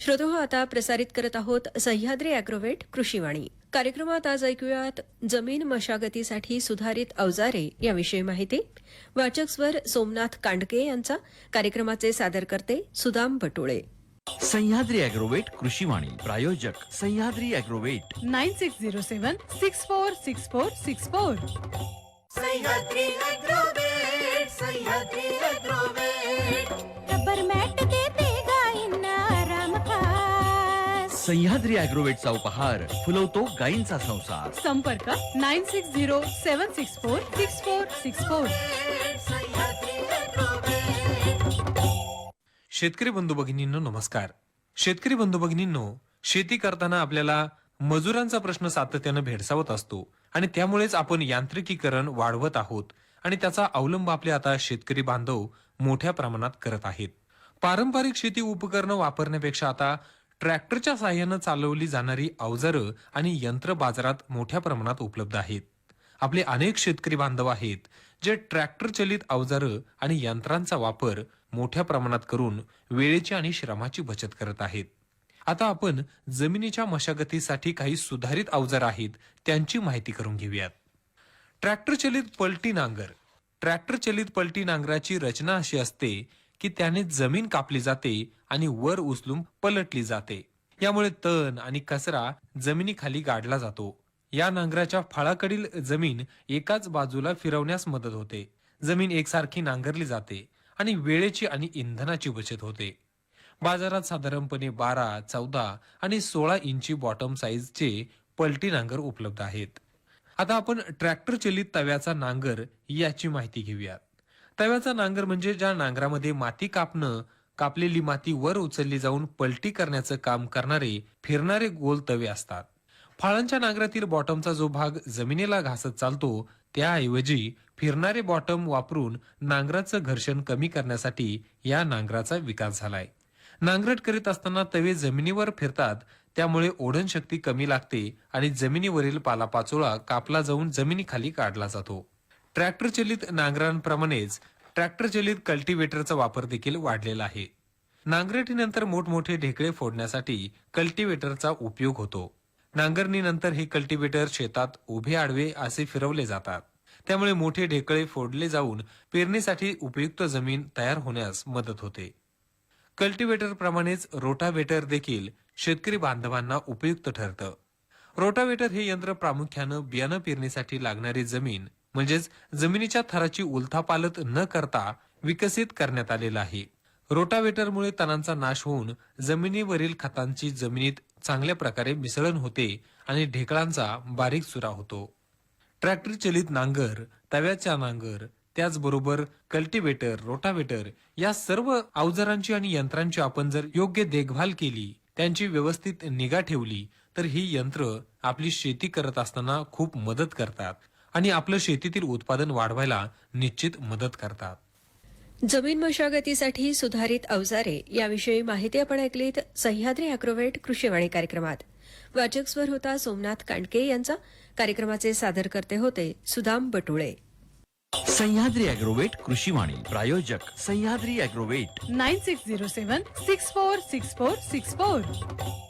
श्रोतो आता प्रसारित करत आहोत सह्याद्री अॅग्रोवेट कृषीवाणी. कार्यक्रमात आज ऐकूयात जमीन मशागतीसाठी सुधारित अवजारे याविषयी माहिती. वाचक स्वर सोमनाथ कांडके यांचा. कार्यक्रमाचे सादरकर्ते सुदाम बटुळे. सह्याद्री अॅग्रोवेट कृषीवाणी प्रायोजक सह्याद्री अॅग्रोवेट 9607646464. सह्याद्री अॅग्रोवेट, सह्याद्री अॅग्रोवेट. रबर मॅट देते गाईंना आराम खास. सह्याद्री अॅग्रोवेटचा उपहार फुलवतो गायींचा संसार. संपर्क 9607646464. सह्याद्री अॅग्रोवेट. शेतकरी बंधू भगिनींनो नमस्कार. शेतकरी बंधू भगिनींनो, शेती करताना आपल्याला मजुरांचा प्रश्न सातत्यानं भेडसावत असतो आणि त्यामुळेच आपण यांत्रिकीकरण वाढवत आहोत आणि त्याचा अवलंब आपले आता शेतकरी बांधव मोठ्या प्रमाणात करत आहेत. पारंपरिक शेती उपकरणं वापरण्यापेक्षा आता ट्रॅक्टरच्या साहाय्यानं चालवली जाणारी अवजारं आणि यंत्र बाजारात मोठ्या प्रमाणात उपलब्ध आहेत. आपले अनेक शेतकरी बांधव आहेत जे ट्रॅक्टर चलित अवजारं आणि यंत्रांचा वापर मोठ्या प्रमाणात करून वेळेची आणि श्रमाची बचत करत आहेत. आता आपण जमिनीच्या मशागतीसाठी काही सुधारित अवजार आहेत त्यांची माहिती करून घेऊयात. ट्रॅक्टर चलित पलटी नांगर. ट्रॅक्टर चलित पलटी नांगराची रचना अशी असते की त्याने जमीन कापली जाते आणि वर उचलून पलटली जाते. यामुळे तण आणि कचरा जमिनीखाली गाडला जातो. या नांगराच्या फळाकडील जमीन एकाच बाजूला फिरवण्यास मदत होते. जमीन एकसारखी नांगरली जाते आणि वेळेची आणि इंधनाची बचत होते. बाजारात साधारणपणे 12, 14 आणि 16 इंची बॉटम साईजचे पलटी नांगर उपलब्ध आहेत. आता आपण ट्रॅक्टर चलित तव्याचा नांगर याची माहिती घेऊयात. तव्याचा नांगर म्हणजे ज्या नांगरामध्ये माती कापलेली माती वर उचलली जाऊन पलटी करण्याचं काम करणारे फिरणारे गोल तवे असतात. फळांच्या नांगरातील बॉटमचा जो भाग जमिनीला घासत चालतो त्याऐवजी फिरणारे बॉटम वापरून नांगराचं घर्षण कमी करण्यासाठी या नांगराचा विकास झालाय. नांगरट करीत असताना तवे जमिनीवर फिरतात, त्यामुळे ओढण शक्ती कमी लागते आणि जमिनीवरील पालापाचोळा कापला जाऊन जमिनीखाली काढला जातो. ट्रॅक्टर चलित नांगरांप्रमाणेच ट्रॅक्टर चलित कल्टिवेटरचा वापर देखील वाढलेला आहे. नांगरटीनंतर मोठमोठे ढेकळे फोडण्यासाठी कल्टिवेटरचा उपयोग होतो. नांगरणीनंतर हे कल्टिवेटर शेतात उभे आडवे असे फिरवले जातात. त्यामुळे मोठे ढेकळे फोडले जाऊन पेरणीसाठी उपयुक्त जमीन तयार होण्यास मदत होते. कल्टिवेटर प्रमाणेच रोटावेटर देखील शेतकरी बांधवांना उपयुक्त ठरतं. रोटावेटर हे यंत्र प्रामुख्यानं बियाणं पेरणीसाठी लागणारी जमीन म्हणजेच जमिनीच्या थराची उलथापालथ न करता विकसित करण्यात आलेलं आहे. रोटावेटरमुळे तणांचा नाश होऊन जमिनीवरील खतांची जमिनीत चांगल्या प्रकारे मिसळण होते आणि ढेकळांचा बारीक चुरा होतो. ट्रॅक्टर चलित नांगर, तव्याचा नांगर, त्याचबरोबर कल्टिवेटर, रोटावेटर या सर्व अवजारांची आणि यंत्रांची आपण जर योग्य देखभाल केली, त्यांची व्यवस्थित निगा ठेवली तर ही यंत्र आपली शेती करत असताना खूप मदत करतात आणि आपलं शेतीतील उत्पादन वाढवायला निश्चित मदत करतात. जमीन मशागतीसाठी सुधारित अवजारे याविषयी माहिती आपण ऐकलीत सह्याद्री अॅग्रोवेट कृषीवाणी कार्यक्रमात. वाचक स्वर होता सोमनाथ कांडके यांचा. कार्यक्रमाचे सादरकर्ते होते सुदाम बटुळे. सह्याद्री अॅग्रोवेट कृषीवाणी प्रायोजक सह्याद्री अॅग्रोवेट 9607646464.